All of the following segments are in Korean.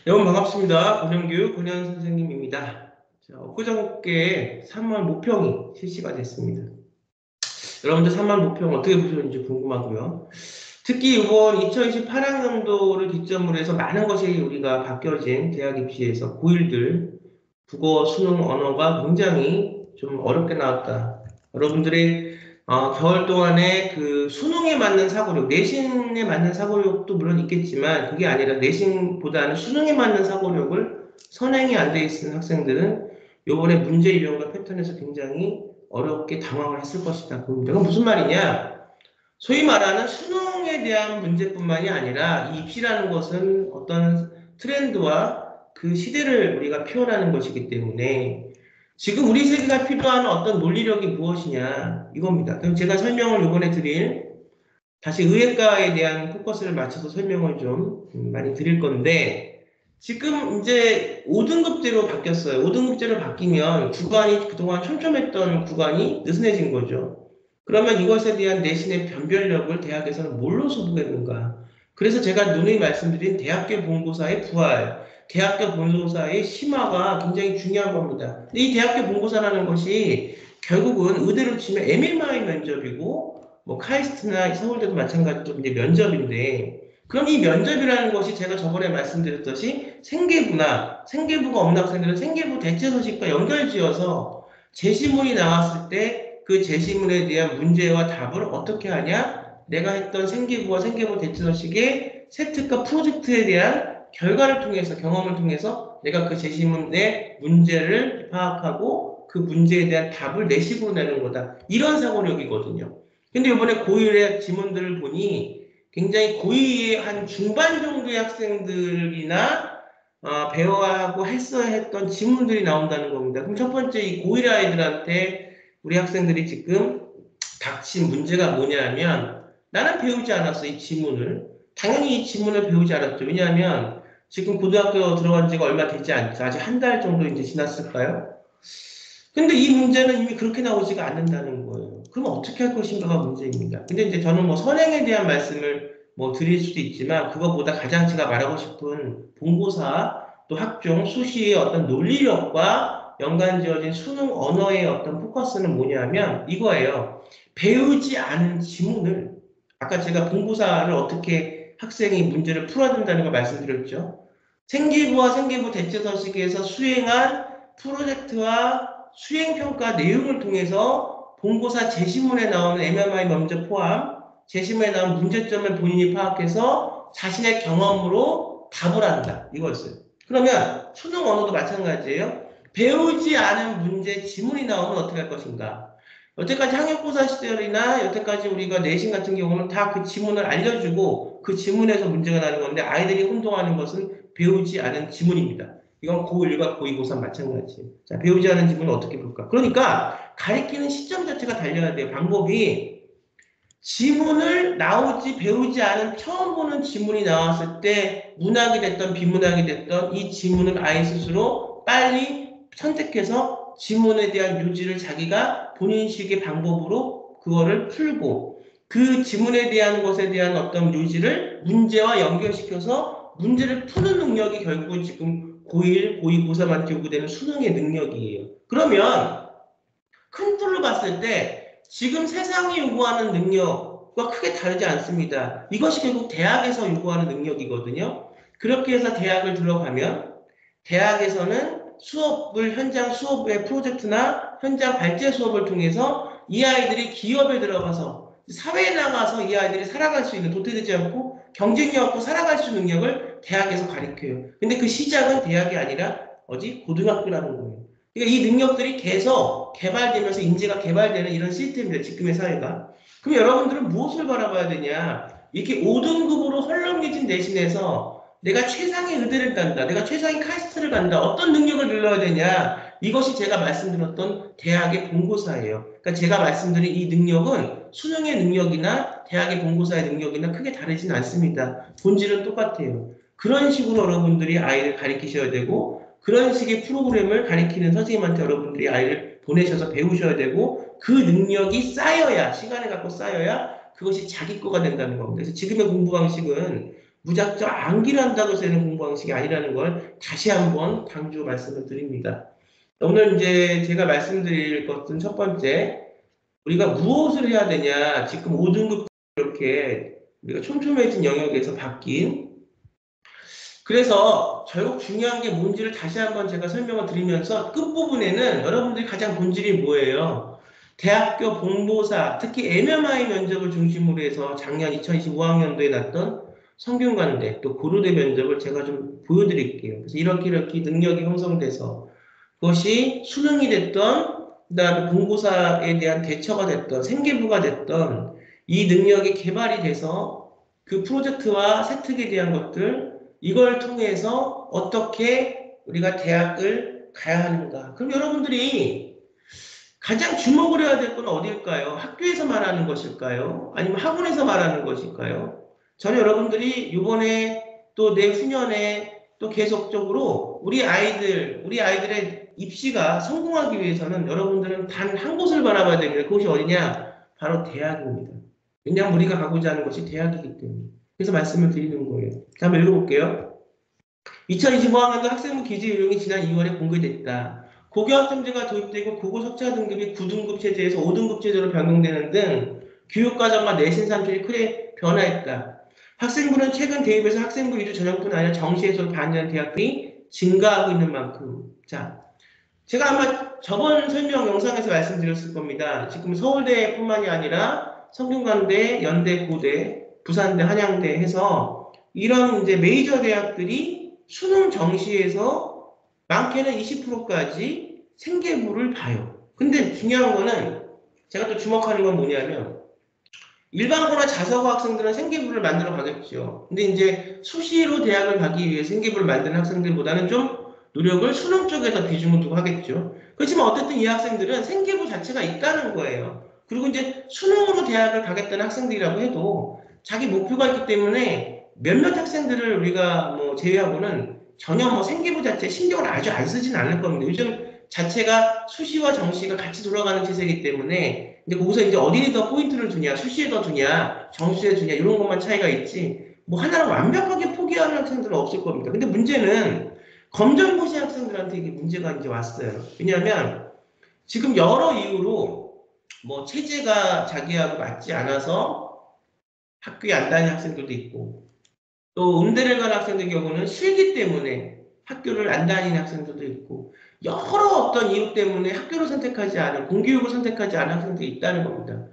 여러분 반갑습니다. 권영규 권현 선생님입니다. 자, 엊그저께 3월 모평이 실시가 됐습니다. 여러분들 3월 모평 어떻게 보셨는지 궁금하고요. 특히 이번 2028학년도를 기점으로 해서 많은 것이 우리가 바뀌어진 대학 입시에서 고1들 국어, 수능, 언어가 굉장히 좀 어렵게 나왔다. 여러분들의 겨울 동안에 그 수능에 맞는 사고력, 내신에 맞는 사고력도 물론 있겠지만 그게 아니라 내신보다는 수능에 맞는 사고력을 선행이 안 돼 있는 학생들은 이번에 문제 유형과 패턴에서 굉장히 어렵게 당황을 했을 것이다. 봅니다. 그건 무슨 말이냐? 소위 말하는 수능에 대한 문제뿐만이 아니라 이 입시라는 것은 어떤 트렌드와 그 시대를 우리가 표현하는 것이기 때문에 지금 우리 세계가 필요한 어떤 논리력이 무엇이냐 이겁니다. 그럼 제가 설명을 이번에 다시 의예과에 대한 포커스를 맞춰서 설명을 좀 많이 드릴 건데 지금 이제 5등급제로 바뀌었어요. 5등급제로 바뀌면 구간이 그동안 촘촘했던 구간이 느슨해진 거죠. 그러면 이것에 대한 내신의 변별력을 대학에서는 뭘로 소부했는가? 그래서 제가 누누이 말씀드린 대학교 본고사의 부활, 대학교 본고사의 심화가 굉장히 중요한 겁니다. 근데 이 대학교 본고사라는 것이 결국은 의대로 치면 에밀마의 면접이고 뭐 카이스트나 서울대도 마찬가지로 이제 면접인데 그럼 이 면접이라는 것이 제가 저번에 말씀드렸듯이 생계부가 없는 학생들은 생계부 대체 소식과 연결지어서 제시문이 나왔을 때 그 제시문에 대한 문제와 답을 어떻게 하냐? 내가 했던 생계부와 생계부 대체 소식의 세특과 프로젝트에 대한 결과를 통해서 경험을 통해서 내가 그 제시문의 문제를 파악하고 그 문제에 대한 답을 내식으로 내는 거다. 이런 사고력이거든요. 근데 이번에 고1의 지문들을 보니 굉장히 고2의 한 중반 정도의 학생들이나 배워야 하고 했어야 했던 지문들이 나온다는 겁니다. 그럼 첫 번째 이 고1 아이들한테 우리 학생들이 지금 닥친 문제가 뭐냐면 나는 배우지 않았어, 이 지문을. 당연히 이 지문을 배우지 않았죠. 왜냐하면 지금 고등학교 들어간 지가 얼마 되지 않죠. 아직 한 달 정도 이제 지났을까요? 근데 이 문제는 이미 그렇게 나오지가 않는다는 거예요. 그럼 어떻게 할 것인가가 문제입니다. 근데 이제 저는 뭐 선행에 대한 말씀을 뭐 드릴 수도 있지만 그것보다 가장 제가 말하고 싶은 본고사 또 학종 수시의 어떤 논리력과 연관지어진 수능 언어의 어떤 포커스는 뭐냐면 이거예요. 배우지 않은 지문을 아까 제가 본고사를 어떻게 학생이 문제를 풀어야 된다는 걸 말씀드렸죠. 생기부와 생기부 대체서식에서 수행한 프로젝트와 수행평가 내용을 통해서 본고사 제시문에 나오는 MMI 면접 포함 제시문에 나오는 문제점을 본인이 파악해서 자신의 경험으로 답을 한다. 이거였어요. 그러면 수능 언어도 마찬가지예요. 배우지 않은 문제 지문이 나오면 어떻게 할 것인가? 여태까지 학력고사 시절이나 여태까지 우리가 내신 같은 경우는 다 그 지문을 알려주고 그 지문에서 문제가 나는 건데 아이들이 혼동하는 것은 배우지 않은 지문입니다. 이건 고1과 고2, 고3 마찬가지예요. 자, 배우지 않은 지문을 어떻게 볼까? 그러니까 가리키는 시점 자체가 달려야 돼요. 방법이 지문을 나오지 배우지 않은 처음 보는 지문이 나왔을 때 문학이 됐던 비문학이 됐던 이 지문을 아이 스스로 빨리 선택해서 지문에 대한 요지를 자기가 본인식의 방법으로 그거를 풀고 그 지문에 대한 것에 대한 어떤 요지를 문제와 연결시켜서 문제를 푸는 능력이 결국은 지금 고1, 고2, 고3한테 요구되는 수능의 능력이에요. 그러면 큰 틀로 봤을 때 지금 세상이 요구하는 능력과 크게 다르지 않습니다. 이것이 결국 대학에서 요구하는 능력이거든요. 그렇게 해서 대학을 들어가면 대학에서는 현장 수업의 프로젝트나 현장 발제 수업을 통해서 이 아이들이 기업에 들어가서 사회에 나가서 이 아이들이 살아갈 수 있는 도태되지 않고 경쟁력 없고 살아갈 수 있는 능력을 대학에서 가르쳐요. 근데 그 시작은 대학이 아니라 고등학교라는 거예요. 그러니까 이 능력들이 계속 개발되면서 인재가 개발되는 이런 시스템입니다. 지금의 사회가. 그럼 여러분들은 무엇을 바라봐야 되냐? 이렇게 5등급으로 헐렁해진 내신에서 내가 최상의 의대를 간다. 내가 최상의 카이스트를 간다. 어떤 능력을 늘려야 되냐? 이것이 제가 말씀드렸던 대학의 본고사예요. 그러니까 제가 말씀드린 이 능력은 수능의 능력이나 대학의 본고사의 능력이나 크게 다르진 않습니다. 본질은 똑같아요. 그런 식으로 여러분들이 아이를 가르치셔야 되고 그런 식의 프로그램을 가리키는 선생님한테 여러분들이 아이를 보내셔서 배우셔야 되고 그 능력이 쌓여야 시간을 갖고 쌓여야 그것이 자기 거가 된다는 겁니다. 그래서 지금의 공부 방식은 무작정 암기를 한다고 해서 되는 공부 방식이 아니라는 걸 다시 한번 강조 말씀을 드립니다. 오늘 이제 제가 말씀드릴 것은 첫 번째, 우리가 무엇을 해야 되냐. 지금 5등급 이렇게 우리가 촘촘해진 영역에서 바뀐. 그래서 결국 중요한 게 뭔지를 다시 한번 제가 설명을 드리면서 끝부분에는 여러분들이 가장 본질이 뭐예요? 대학교 본보사, 특히 MMI 면접을 중심으로 해서 작년 2025학년도에 났던 성균관대, 또 고려대 면접을 제가 좀 보여드릴게요. 그래서 이렇게 능력이 형성돼서 그것이 수능이 됐던, 그다음에 본고사에 대한 대처가 됐던, 생계부가 됐던 이 능력이 개발이 돼서 그 프로젝트와 세특에 대한 것들, 이걸 통해서 어떻게 우리가 대학을 가야 하는가. 그럼 여러분들이 가장 주목을 해야 될 건 어딜까요? 학교에서 말하는 것일까요? 아니면 학원에서 말하는 것일까요? 저는 여러분들이 이번에 또 내후년에 또 계속적으로 우리 아이들의 입시가 성공하기 위해서는 여러분들은 단 한 곳을 바라봐야 됩니다. 그곳이 어디냐? 바로 대학입니다. 왜냐하면 우리가 가고자 하는 것이 대학이기 때문에. 그래서 말씀을 드리는 거예요. 자, 한번 읽어볼게요. 2025학년도 학생부 기재 요령이 지난 2월에 공개됐다. 고교학점제가 도입되고 고고 석차 등급이 9등급 체제에서 5등급 체제로 변경되는 등 교육과정과 내신 산출이 크게 변화했다. 학생부는 최근 대입에서 학생부 위주 전형뿐 아니라 정시에서 반영하는 대학들이 증가하고 있는 만큼. 자, 제가 아마 저번 설명 영상에서 말씀드렸을 겁니다. 지금 서울대뿐만이 아니라 성균관대, 연대, 고대, 부산대, 한양대 해서 이런 이제 메이저 대학들이 수능 정시에서 많게는 20%까지 생계부를 봐요. 근데 중요한 거는 제가 또 주목하는 건 뭐냐면 일반고나 자사고 학생들은 생계부를 만들어 가겠죠. 근데 이제 수시로 대학을 가기 위해 생계부를 만드는 학생들보다는 좀 노력을 수능 쪽에서 비중을 두고 하겠죠. 그렇지만 어쨌든 이 학생들은 생계부 자체가 있다는 거예요. 그리고 이제 수능으로 대학을 가겠다는 학생들이라고 해도 자기 목표가 있기 때문에 몇몇 학생들을 우리가 뭐 제외하고는 전혀 뭐 생계부 자체에 신경을 아주 안 쓰지는 않을 겁니다. 요즘 자체가 수시와 정시가 같이 돌아가는 추세이기 때문에 근데 거기서 이제 어디에 더 포인트를 두냐, 수시에 더 두냐, 정시에 두냐 이런 것만 차이가 있지 뭐 하나를 완벽하게 포기하는 학생들은 없을 겁니다. 근데 문제는 검정고시 학생들한테 이게 문제가 이제 왔어요. 왜냐하면 지금 여러 이유로 뭐 체제가 자기하고 맞지 않아서 학교에 안 다니는 학생들도 있고 또 음대를 가는 학생들 경우는 실기 때문에 학교를 안 다니는 학생들도 있고 여러 어떤 이유 때문에 학교를 선택하지 않은 공교육을 선택하지 않은 학생들이 있다는 겁니다.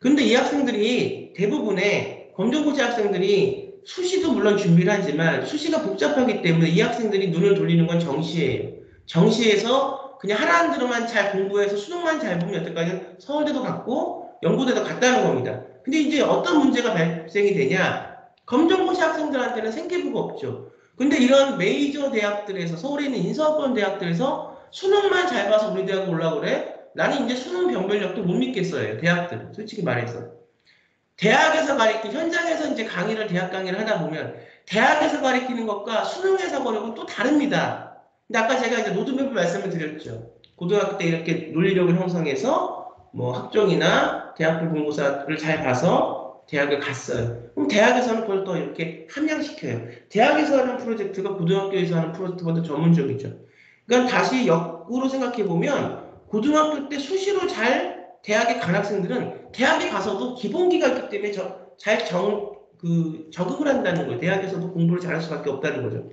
근데 이 학생들이 대부분의 검정고시 학생들이 수시도 물론 준비를 하지만 수시가 복잡하기 때문에 이 학생들이 눈을 돌리는 건 정시예요. 정시에서 그냥 하나만들로만 잘 공부해서 수능만 잘 보면 여태까지 서울대도 갔고 연고대도 갔다는 겁니다. 근데 이제 어떤 문제가 발생이 되냐? 검정고시 학생들한테는 생계부가 없죠. 근데 이런 메이저 대학들에서 서울에 있는 인서권 대학들에서 수능만 잘 봐서 우리 대학 올라고 그래? 나는 이제 수능 변별력도 못 믿겠어요. 대학들 솔직히 말해서. 대학에서 가르치는 현장에서 이제 대학 강의를 하다 보면 대학에서 가르치는 것과 수능에서 가르치는 또 다릅니다. 근데 아까 제가 이제 로드맵을 말씀을 드렸죠. 고등학교 때 이렇게 논리력을 형성해서 뭐 학종이나 대학교 본고사를 잘 봐서 대학을 갔어요. 그럼 대학에서는 그걸 또 이렇게 함양시켜요. 대학에서 하는 프로젝트가 고등학교에서 하는 프로젝트보다 전문적이죠. 그러니까 다시 역으로 생각해 보면 고등학교 때 수시로 잘 대학에 간 학생들은 대학에 가서도 기본기가 있기 때문에 잘 적응을 한다는 거예요. 대학에서도 공부를 잘할 수밖에 없다는 거죠.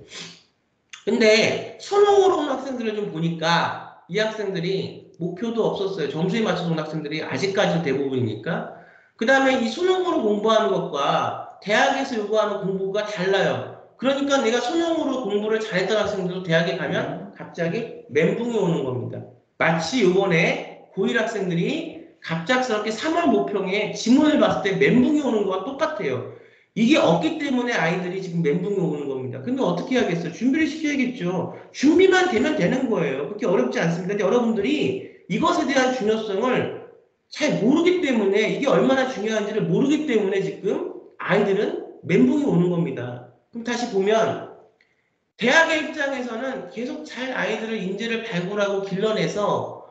근데 수능으로 온 학생들을 좀 보니까 이 학생들이 목표도 없었어요. 점수에 맞춰서 온 학생들이 아직까지도 대부분이니까. 그 다음에 이 수능으로 공부하는 것과 대학에서 요구하는 공부가 달라요. 그러니까 내가 수능으로 공부를 잘했던 학생들도 대학에 가면 갑자기 멘붕이 오는 겁니다. 마치 요번에 고1 학생들이 갑작스럽게 3월 모평에 지문을 봤을 때 멘붕이 오는 거와 똑같아요. 이게 없기 때문에 아이들이 지금 멘붕이 오는 겁니다. 근데 어떻게 해야겠어요? 준비를 시켜야겠죠. 준비만 되면 되는 거예요. 그렇게 어렵지 않습니다. 근데 여러분들이 이것에 대한 중요성을 잘 모르기 때문에 이게 얼마나 중요한지를 모르기 때문에 지금 아이들은 멘붕이 오는 겁니다. 그럼 다시 보면 대학의 입장에서는 계속 잘 아이들을 인재를 발굴하고 길러내서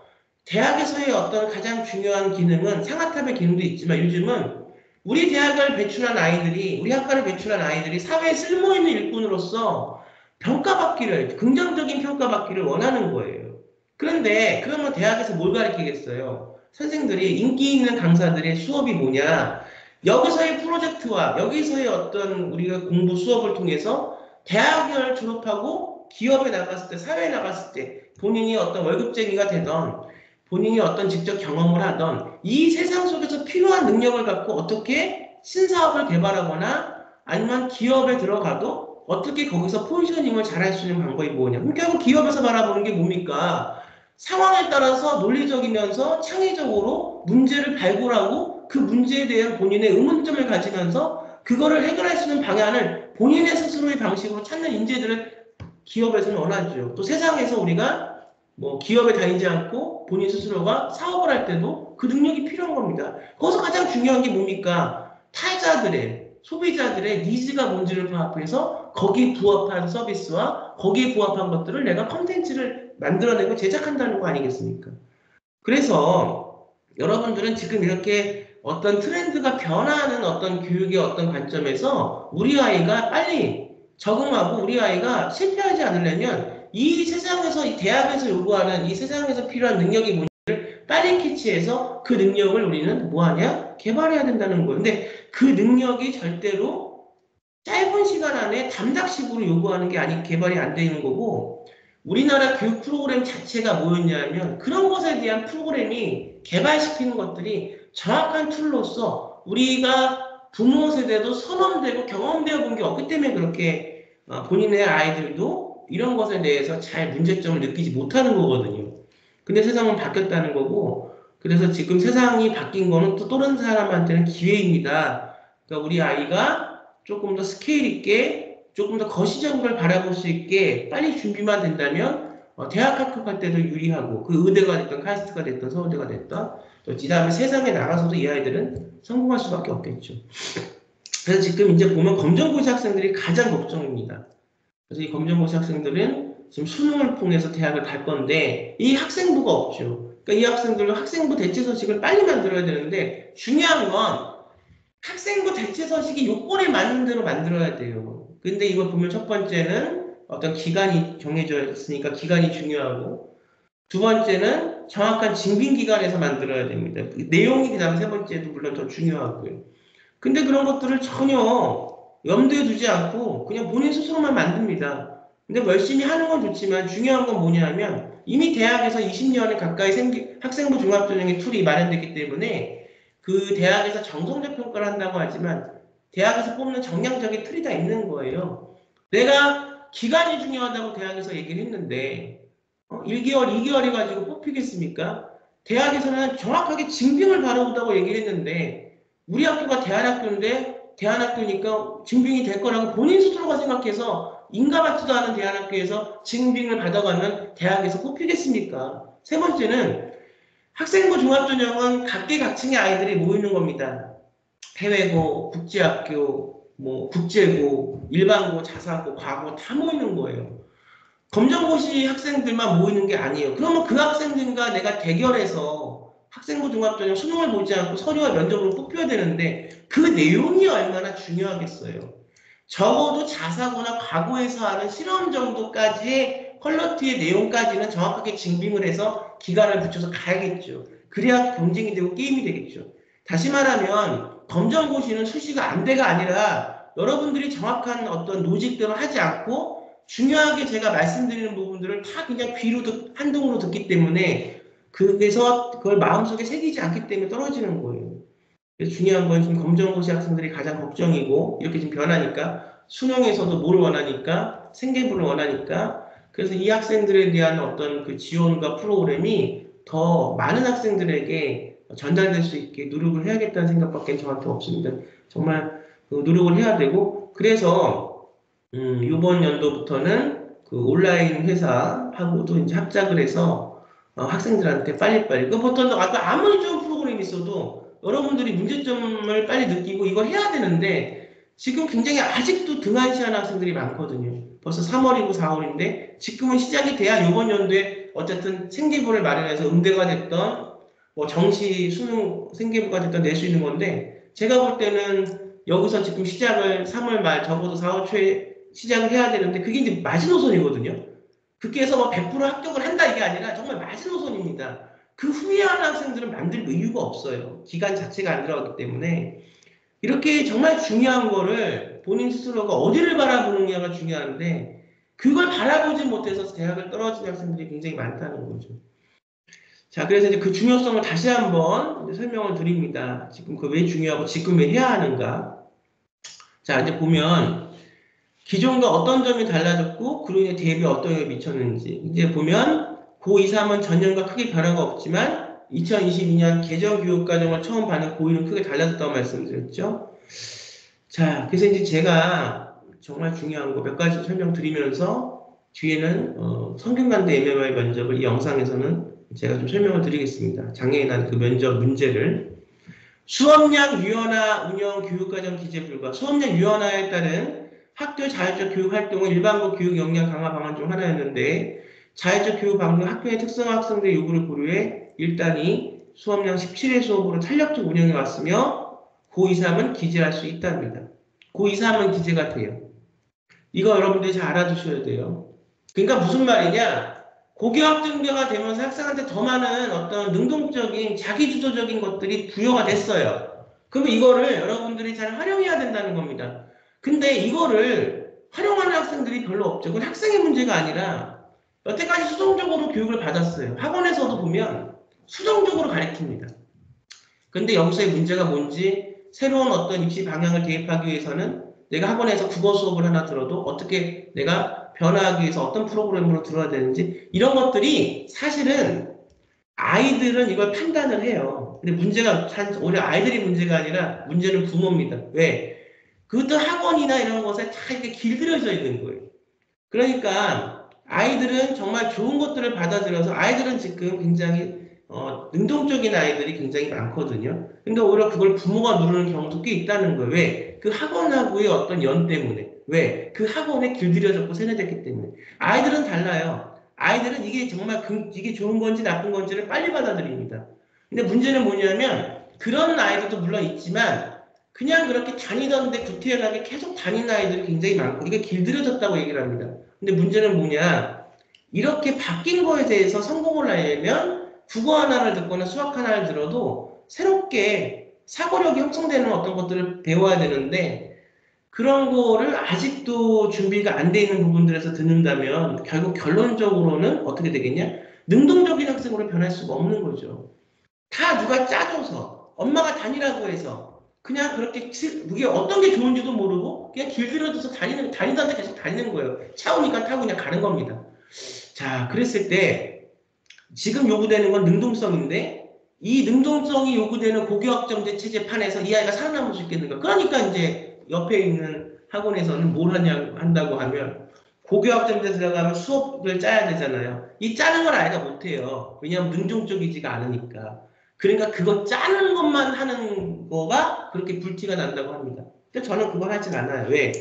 대학에서의 어떤 가장 중요한 기능은 상아탑의 기능도 있지만 요즘은 우리 대학을 배출한 아이들이, 우리 학과를 배출한 아이들이 사회에 쓸모있는 일꾼으로서 평가받기를, 긍정적인 평가받기를 원하는 거예요. 그런데 그러면 대학에서 뭘 가르치겠어요? 선생들이 인기 있는 강사들의 수업이 뭐냐? 여기서의 프로젝트와 여기서의 어떤 우리가 공부 수업을 통해서 대학을 졸업하고 기업에 나갔을 때, 사회에 나갔을 때 본인이 어떤 월급쟁이가 되던 본인이 어떤 직접 경험을 하던 이 세상 속에서 필요한 능력을 갖고 어떻게 신사업을 개발하거나 아니면 기업에 들어가도 어떻게 거기서 포지셔닝을 잘할 수 있는 방법이 뭐냐. 그럼 결국 기업에서 바라보는 게 뭡니까? 상황에 따라서 논리적이면서 창의적으로 문제를 발굴하고 그 문제에 대한 본인의 의문점을 가지면서 그거를 해결할 수 있는 방향을 본인의 스스로의 방식으로 찾는 인재들을 기업에서는 원하죠. 또 세상에서 우리가 뭐 기업에 다니지 않고 본인 스스로가 사업을 할 때도 그 능력이 필요한 겁니다. 거기서 가장 중요한 게 뭡니까? 타자들의, 소비자들의 니즈가 뭔지를 파악해서 거기에 부합한 서비스와 거기에 부합한 것들을 내가 컨텐츠를 만들어내고 제작한다는 거 아니겠습니까? 그래서 여러분들은 지금 이렇게 어떤 트렌드가 변화하는 어떤 교육의 어떤 관점에서 우리 아이가 빨리 적응하고 우리 아이가 실패하지 않으려면 이 세상에서, 이 대학에서 요구하는 이 세상에서 필요한 능력이 뭔지를 빨리 캐치해서 그 능력을 우리는 뭐하냐? 개발해야 된다는 거예요. 근데 그 능력이 절대로 짧은 시간 안에 담닥식으로 요구하는 게 아니 개발이 안 되는 거고 우리나라 교육 프로그램 자체가 뭐였냐면 그런 것에 대한 프로그램이 개발시키는 것들이 정확한 툴로서 우리가 부모 세대도 선험되고 경험되어 본 게 없기 때문에 그렇게 본인의 아이들도 이런 것에 대해서 잘 문제점을 느끼지 못하는 거거든요. 근데 세상은 바뀌었다는 거고 그래서 지금 세상이 바뀐 거는 또 다른 사람한테는 기회입니다. 그러니까 우리 아이가 조금 더 스케일 있게 조금 더 거시적인 걸 바라볼 수 있게 빨리 준비만 된다면 대학 합격할 때도 유리하고 그 의대가 됐던 카이스트가 됐던 서울대가 됐던 또 그다음에 세상에 나가서도 이 아이들은 성공할 수밖에 없겠죠. 그래서 지금 이제 보면 검정고시 학생들이 가장 걱정입니다. 그래서 이 검정고시 학생들은 지금 수능을 통해서 대학을 갈 건데 이 학생부가 없죠. 그러니까 이 학생들은 학생부 대체 서식을 빨리 만들어야 되는데 중요한 건 학생부 대체 서식이 요건에 맞는 대로 만들어야 돼요. 근데 이걸 보면 첫 번째는 어떤 기간이 정해져 있으니까 기간이 중요하고 두 번째는 정확한 징빙기간에서 만들어야 됩니다. 내용이 그다음 세 번째도 물론 더 중요하고요. 근데 그런 것들을 전혀 염두에 두지 않고 그냥 본인 스스로만 만듭니다. 근데 열심히 하는 건 좋지만 중요한 건 뭐냐면 이미 대학에서 20년에 가까이 학생부 종합전형의 툴이 마련됐기 때문에 그 대학에서 정성적 평가를 한다고 하지만 대학에서 뽑는 정량적인 틀이 다 있는 거예요. 내가 기간이 중요하다고 대학에서 얘기를 했는데 1개월, 2개월이 가지고 뽑히겠습니까? 대학에서는 정확하게 징빙을 바라보다고 얘기를 했는데 우리 학교가 대안학교인데 대안학교니까 징빙이 될 거라고 본인 스스로가 생각해서 인가받지도 않은 대안학교에서 징빙을 받아가면 대학에서 뽑히겠습니까? 세 번째는 학생부 종합전형은 각계각층의 아이들이 모이는 겁니다. 해외고, 국제학교, 뭐 국제고, 일반고, 자사고, 과고 다 모이는 거예요. 검정고시 학생들만 모이는 게 아니에요. 그러면 그 학생들과 내가 대결해서 학생부 종합전형 수능을 보지 않고 서류와 면접으로 뽑혀야 되는데 그 내용이 얼마나 중요하겠어요. 적어도 자사고나 과거에서 하는 실험 정도까지의 퀄러티의 내용까지는 정확하게 증빙을 해서 기간을 붙여서 가야겠죠. 그래야 경쟁이 되고 게임이 되겠죠. 다시 말하면 검정고시는 수시가 안돼가 아니라 여러분들이 정확한 어떤 로직대로 하지 않고 중요하게 제가 말씀드리는 부분들을 다 그냥 귀로 한동으로 듣기 때문에 그래서 그걸 마음속에 새기지 않기 때문에 떨어지는 거예요. 그래서 중요한 건 지금 검정고시 학생들이 가장 걱정이고 이렇게 지금 변하니까 수능에서도 뭘 원하니까 생계부를 원하니까 그래서 이 학생들에 대한 어떤 그 지원과 프로그램이 더 많은 학생들에게 전달될 수 있게 노력을 해야겠다는 생각밖에 저한테 없습니다. 정말 그 노력을 해야 되고 그래서 이번 연도부터는 그 온라인 회사하고도 이제 합작을 해서 학생들한테 빨리빨리 그 보통 아무리 좋은 프로그램이 있어도 여러분들이 문제점을 빨리 느끼고 이걸 해야 되는데 지금 굉장히 아직도 등한시하는 학생들이 많거든요. 벌써 3월이고 4월인데 지금은 시작이 돼야 이번 연도에 어쨌든 생계부를 마련해서 응대가 됐던 뭐 정시 수능 생계부가 됐던 낼 수 있는 건데 제가 볼 때는 여기서 지금 시작을 3월 말 적어도 4월 초에 시작을 해야 되는데 그게 이제 마지노선이거든요. 그렇게 해서 뭐 100% 합격을 한다 이게 아니라 정말 마지노선입니다. 그 후회하는 학생들은 만들 이유가 없어요. 기간 자체가 안 들어가기 때문에 이렇게 정말 중요한 거를 본인 스스로가 어디를 바라보느냐가 중요한데 그걸 바라보지 못해서 대학을 떨어지는 학생들이 굉장히 많다는 거죠. 자, 그래서 이제 그 중요성을 다시 한번 설명을 드립니다. 지금 그 왜 중요하고 지금 왜 해야 하는가. 자, 이제 보면 기존과 어떤 점이 달라졌고 그로 인해 대비에 어떤 영향을 미쳤는지 이제 보면 고2, 3은 전년과 크게 변화가 없지만 2022년 개정 교육과정을 처음 받는 고1은 크게 달라졌다고 말씀드렸죠. 자, 그래서 이제 제가 정말 중요한 거 몇 가지 설명드리면서 뒤에는 성균관대 MMI 면접을 이 영상에서는 제가 좀 설명을 드리겠습니다. 장애인 한 그 면접 문제를 수업량 유연화 운영 교육과정 기재 불가 수업량 유연화에 따른 학교 자율적 교육 활동은 일반고 교육 역량 강화 방안 중 하나였는데 자율적 교육 방식 학교의 특성화 학생들의 요구를 고려해 1단이 수업량 17회 수업으로 탄력적 운영해 왔으며 고2, 3은 기재할 수 있답니다. 고2, 3은 기재가 돼요. 이거 여러분들이 잘 알아두셔야 돼요. 그러니까 무슨 말이냐 고교학점제가 되면서 학생한테 더 많은 어떤 능동적인 자기주도적인 것들이 부여가 됐어요. 그럼 이거를 여러분들이 잘 활용해야 된다는 겁니다. 근데 이거를 활용하는 학생들이 별로 없죠. 그건 학생의 문제가 아니라 여태까지 수동적으로 교육을 받았어요. 학원에서도 보면 수동적으로 가르칩니다. 근데 여기서의 문제가 뭔지 새로운 어떤 입시 방향을 대입하기 위해서는 내가 학원에서 국어 수업을 하나 들어도 어떻게 내가 변화하기 위해서 어떤 프로그램으로 들어야 되는지 이런 것들이 사실은 아이들은 이걸 판단을 해요. 근데 문제가 오히려 아이들이 문제가 아니라 문제는 부모입니다. 왜? 그것도 학원이나 이런 것에 다 이렇게 길들여져 있는 거예요. 그러니까 아이들은 정말 좋은 것들을 받아들여서 아이들은 지금 굉장히 능동적인 아이들이 굉장히 많거든요. 근데 오히려 그걸 부모가 누르는 경우도 꽤 있다는 거예요. 왜? 그 학원하고의 어떤 연 때문에. 왜? 그 학원에 길들여졌고 세뇌됐기 때문에. 아이들은 달라요. 아이들은 이게 정말 이게 좋은 건지 나쁜 건지를 빨리 받아들입니다. 근데 문제는 뭐냐면 그런 아이들도 물론 있지만 그냥 그렇게 다니던데 구태연하게 계속 다니는 아이들이 굉장히 많고 이게 길들여졌다고 얘기를 합니다. 근데 문제는 뭐냐? 이렇게 바뀐 거에 대해서 성공을 하려면 국어 하나를 듣거나 수학 하나를 들어도 새롭게 사고력이 형성되는 어떤 것들을 배워야 되는데 그런 거를 아직도 준비가 안 돼 있는 부분들에서 듣는다면 결국 결론적으로는 어떻게 되겠냐? 능동적인 학생으로 변할 수가 없는 거죠. 다 누가 짜줘서 엄마가 다니라고 해서 그냥 그렇게 그게 어떤 게 좋은지도 모르고 그냥 길들여져서 다니던데 계속 다니는 거예요. 차 오니까 타고 그냥 가는 겁니다. 자, 그랬을 때 지금 요구되는 건 능동성인데 이 능동성이 요구되는 고교학점제 체제판에서 이 아이가 살아남을 수 있겠는가? 그러니까 이제 옆에 있는 학원에서는 뭘 한다고 하면 고교학점제 들어가면 수업을 짜야 되잖아요. 이 짜는 걸 아이가 못해요. 왜냐하면 능동적이지가 않으니까. 그러니까 그거 짜는 것만 하는 거가 그렇게 불티가 난다고 합니다. 근데 저는 그걸 하진 않아요. 왜?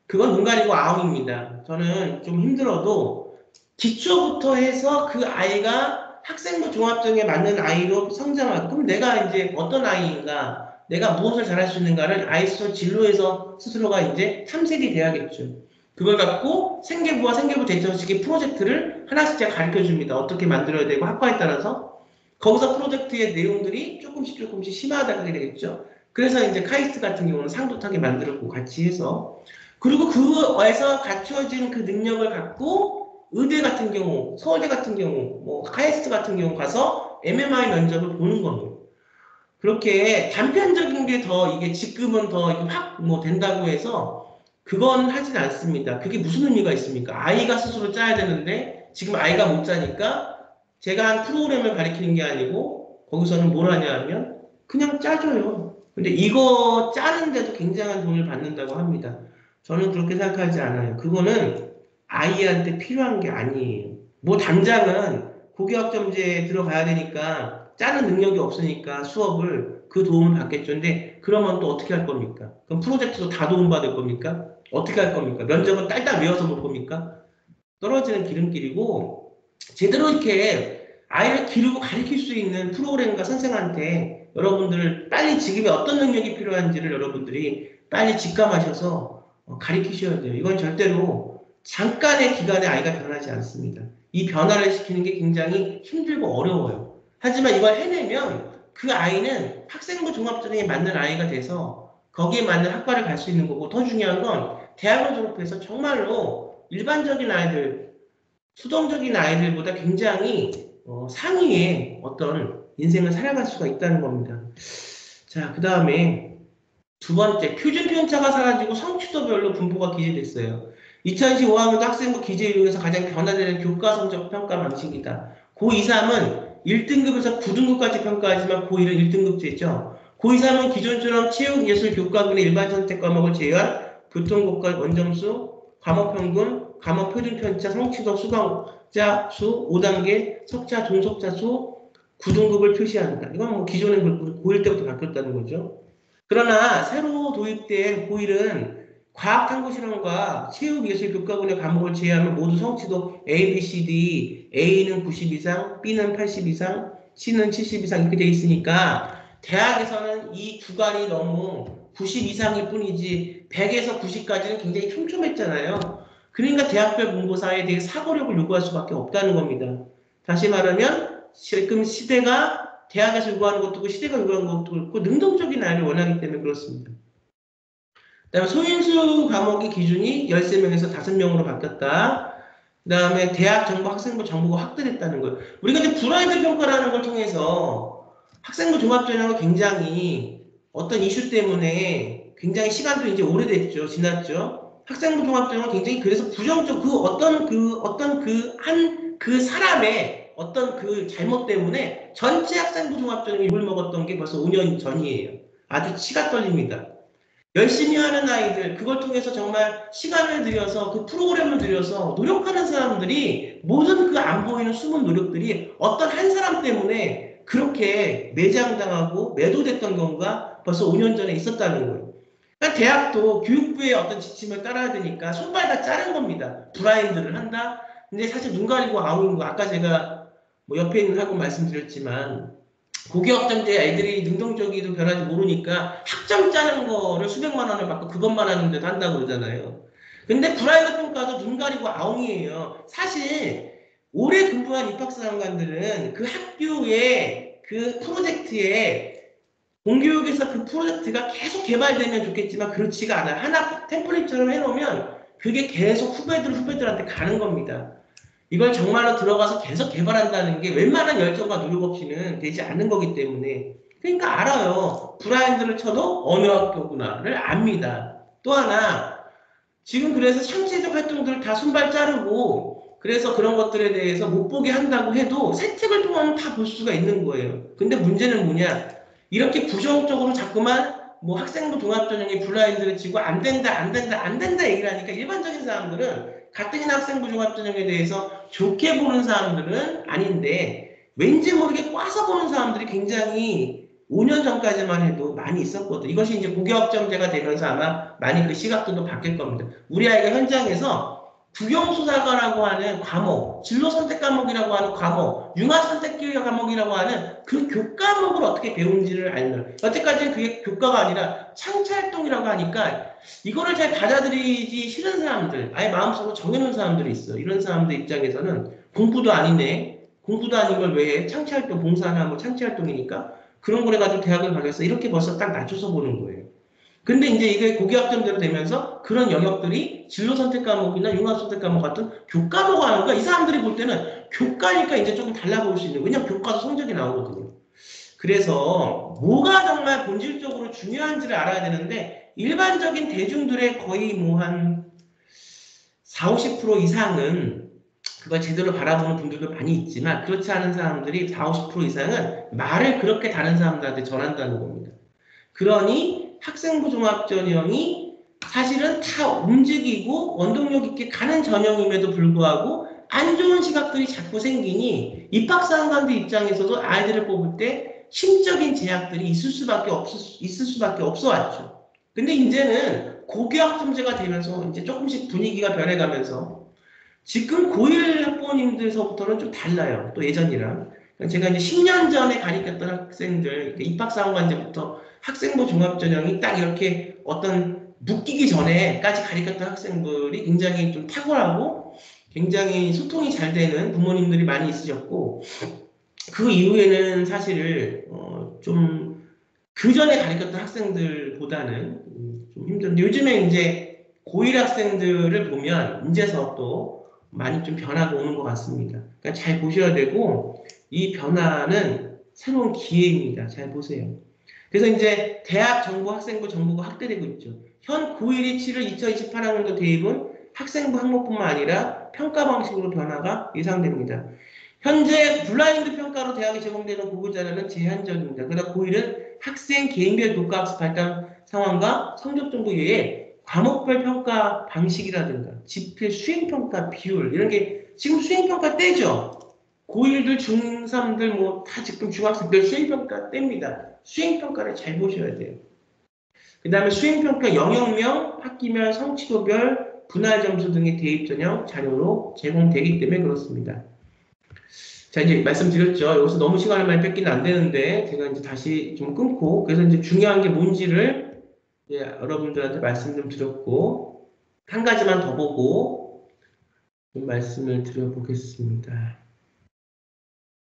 그건 눈 가리고 아웅입니다. 저는 좀 힘들어도 기초부터 해서 그 아이가 학생부 종합정에 맞는 아이로 성장하고 그럼 내가 이제 어떤 아이인가 내가 무엇을 잘할 수 있는가를 아이 스스로 진로에서 스스로가 이제 탐색이 돼야겠죠. 그걸 갖고 생계부와 생계부 대처식의 프로젝트를 하나씩 제가 가르쳐 줍니다. 어떻게 만들어야 되고 학과에 따라서 거기서 프로젝트의 내용들이 조금씩 심화하게 되겠죠. 그래서 이제 카이스트 같은 경우는 상도 타게 만들었고 같이 해서 그리고 그에서 갖추어진 그 능력을 갖고 의대 같은 경우, 서울대 같은 경우, 뭐 카이스트 같은 경우 가서 MMI 면접을 보는 겁니다. 그렇게 단편적인 게 더 이게 지금은 더 확 뭐 된다고 해서 그건 하진 않습니다. 그게 무슨 의미가 있습니까? 아이가 스스로 짜야 되는데 지금 아이가 못 짜니까 제가 한 프로그램을 가리키는 게 아니고 거기서는 뭘 하냐 하면 그냥 짜줘요. 근데 이거 짜는데도 굉장한 돈을 받는다고 합니다. 저는 그렇게 생각하지 않아요. 그거는 아이한테 필요한 게 아니에요. 뭐 당장은 고교학점제에 들어가야 되니까 짜는 능력이 없으니까 수업을 그 도움을 받겠죠. 근데 그러면 또 어떻게 할 겁니까? 그럼 프로젝트도 다 도움받을 겁니까? 어떻게 할 겁니까? 면접은 딸딸 외워서 볼 겁니까? 떨어지는 기름길이고 제대로 이렇게 아이를 기르고 가르칠 수 있는 프로그램과 선생한테 여러분들 빨리 지금에 어떤 능력이 필요한지를 여러분들이 빨리 직감하셔서 가리키셔야 돼요. 이건 절대로 잠깐의 기간에 아이가 변하지 않습니다. 이 변화를 시키는 게 굉장히 힘들고 어려워요. 하지만 이걸 해내면 그 아이는 학생부 종합전형에 맞는 아이가 돼서 거기에 맞는 학과를 갈 수 있는 거고, 더 중요한 건 대학을 졸업해서 정말로 일반적인 아이들, 수동적인 아이들보다 굉장히 상위의 어떤 인생을 살아갈 수가 있다는 겁니다. 자, 그 다음에 두 번째, 표준 편차가 사라지고 성취도별로 분포가 기재됐어요. 2015학년도 학생부 기재 중에서 가장 변화되는 교과 성적 평가 방식이다. 고2, 3은 1등급에서 9등급까지 평가하지만 고1은 1등급제죠. 고2, 3은 기존처럼 체육, 예술, 교과군의 일반 선택 과목을 제외한 교통국가 원점수, 과목평균, 과목 표준 편차, 성취도, 수강자 수, 5단계, 석차, 동석자 수, 9등급을 표시한다. 이건 뭐 기존에 고1 때부터 바뀌었다는 거죠. 그러나 새로 도입된 고1은 과학탐구실험과 체육예술교과군의 과목을 제외하면 모두 성취도 A, B, C, D, A는 90 이상, B는 80 이상, C는 70 이상 이렇게 돼 있으니까 대학에서는 이 구간이 너무 90 이상일 뿐이지 100에서 90까지는 굉장히 촘촘했잖아요. 그러니까 대학별 본고사에 대해 사고력을 요구할 수밖에 없다는 겁니다. 다시 말하면 지금 시대가 대학에서 요구하는 것도 있고 시대가 요구하는 것도 있고 능동적인 아이를 원하기 때문에 그렇습니다. 그다음에 소인수 과목의 기준이 13명에서 5명으로 바뀌었다. 그다음에 대학 정보 학생부 정보가 확대됐다는 거예요. 우리가 이제 브라이드 평가라는 걸 통해서 학생부 종합전형을 굉장히 어떤 이슈 때문에 굉장히 시간도 이제 오래됐죠. 지났죠. 학생부 종합전형은 굉장히 그래서 부정적 그 사람의 어떤 그 잘못 때문에 전체 학생부 종합전형이 욕을 먹었던 게 벌써 5년 전이에요. 아주 치가 떨립니다. 열심히 하는 아이들, 그걸 통해서 정말 시간을 들여서 그 프로그램을 들여서 노력하는 사람들이 모든 그 안 보이는 숨은 노력들이 어떤 한 사람 때문에 그렇게 매장당하고 매도됐던 경우가 벌써 5년 전에 있었다는 거예요. 그러니까 대학도 교육부의 어떤 지침을 따라야 되니까 손발 다 자른 겁니다. 브라인드를 한다? 근데 사실 눈 가리고 아웅인 거, 아까 제가 뭐 옆에 있는 하고 말씀드렸지만 고교학점제 애들이 능동적이도 변하지 모르니까 학점 짜는 거를 수백만 원을 받고 그것만 하는데도 한다고 그러잖아요. 근데 브라이드 평가도 눈 가리고 아웅이에요. 사실 오래 근무한 입학사관들은 그 학교의 그 프로젝트에 공교육에서 그 프로젝트가 계속 개발되면 좋겠지만 그렇지가 않아요. 하나 템플릿처럼 해놓으면 그게 계속 후배들한테 가는 겁니다. 이걸 정말로 들어가서 계속 개발한다는 게 웬만한 열정과 노력 없이는 되지 않는 거기 때문에, 그러니까 알아요. 브라인드를 쳐도 어느 학교구나를 압니다. 또 하나, 지금 그래서 창의적 활동들을 다 손발 자르고 그래서 그런 것들에 대해서 못 보게 한다고 해도 세특을 통하면 다 볼 수가 있는 거예요. 근데 문제는 뭐냐, 이렇게 부정적으로 자꾸만 뭐 학생부 종합전형에 블라인드를 치고 안 된다 얘기를 하니까 일반적인 사람들은 가뜩이나 학생부 종합전형에 대해서 좋게 보는 사람들은 아닌데 왠지 모르게 꽈서 보는 사람들이 굉장히 5년 전까지만 해도 많이 있었거든요. 이것이 이제 고교학점제가 되면서 아마 많이 그 시각들도 바뀔 겁니다. 우리 아이가 현장에서 국영수사과라고 하는 과목, 진로선택 과목이라고 하는 과목, 융합선택 과목이라고 하는 그 교과목을 어떻게 배운지를 알면, 여태까지는 그게 교과가 아니라 창차활동이라고 하니까 이거를 잘 받아들이기 싫은 사람들, 아예 마음속으로 정해놓은 사람들이 있어요. 이런 사람들 입장에서는 공부도 아니네, 공부도 아닌 걸 왜 해? 창차활동, 봉사나 뭐 창차활동이니까 그런 걸 해가지고 대학을 가겠어. 이렇게 벌써 딱 낮춰서 보는 거예요. 근데 이제 이게 고교학점제로 되면서 그런 영역들이 진로선택 과목이나 융합선택 과목 같은 교과목 하는 거, 이 사람들이 볼 때는 교과니까 이제 조금 달라 보일 수 있는, 왜냐면 교과도 성적이 나오거든요. 그래서 뭐가 정말 본질적으로 중요한지를 알아야 되는데 일반적인 대중들의 거의 뭐 한 40, 50% 이상은 그걸 제대로 바라보는 분들도 많이 있지만 그렇지 않은 사람들이 40, 50% 이상은 말을 그렇게 다른 사람들한테 전한다는 겁니다. 그러니 학생부 종합전형이 사실은 다 움직이고 원동력 있게 가는 전형임에도 불구하고 안 좋은 시각들이 자꾸 생기니 입학사관들 입장에서도 아이들을 뽑을 때 심적인 제약들이 있을 수밖에 없어 왔죠. 근데 이제는 고교학점제가 되면서 이제 조금씩 분위기가 변해가면서 지금 고1 학부모님들서부터는 좀 달라요. 또 예전이랑. 제가 이제 10년 전에 가르쳤던 학생들, 입학사원관제부터 학생부 종합전형이 딱 이렇게 어떤 묶이기 전에까지 가르쳤던 학생들이 굉장히 좀 탁월하고 굉장히 소통이 잘 되는 부모님들이 많이 있으셨고, 그 이후에는 사실 좀 그 전에 가르쳤던 학생들보다는 좀 힘든데, 요즘에 이제 고1 학생들을 보면 이제서 또 많이 좀 변화가 오는 것 같습니다. 그러니까 잘 보셔야 되고, 이 변화는 새로운 기회입니다. 잘 보세요. 그래서 이제 대학 정보 학생부 정보가 확대되고 있죠. 현 고1이 치를 2028학년도 대입은 학생부 항목뿐만 아니라 평가 방식으로 변화가 예상됩니다. 현재 블라인드 평가로 대학에 제공되는 고급 자료는 제한적입니다. 그러나 고1은 학생 개인별 교과학습 발달 상황과 성적 정보 외에 과목별 평가 방식이라든가 집필 수행평가 비율 이런 게 지금 수행평가 때죠. 고1들, 중3들 뭐 다 지금 중학생들 수행평가 때입니다. 수행평가를 잘 보셔야 돼요. 그 다음에 수행평가 영역명, 학기별, 성취도별, 분할 점수 등의 대입 전형 자료로 제공되기 때문에 그렇습니다. 자, 이제 말씀드렸죠. 여기서 너무 시간을 많이 뺏기는 안 되는데, 제가 이제 다시 좀 끊고, 그래서 이제 중요한 게 뭔지를 여러분들한테 말씀 좀 드렸고, 한 가지만 더 보고, 좀 말씀을 드려보겠습니다.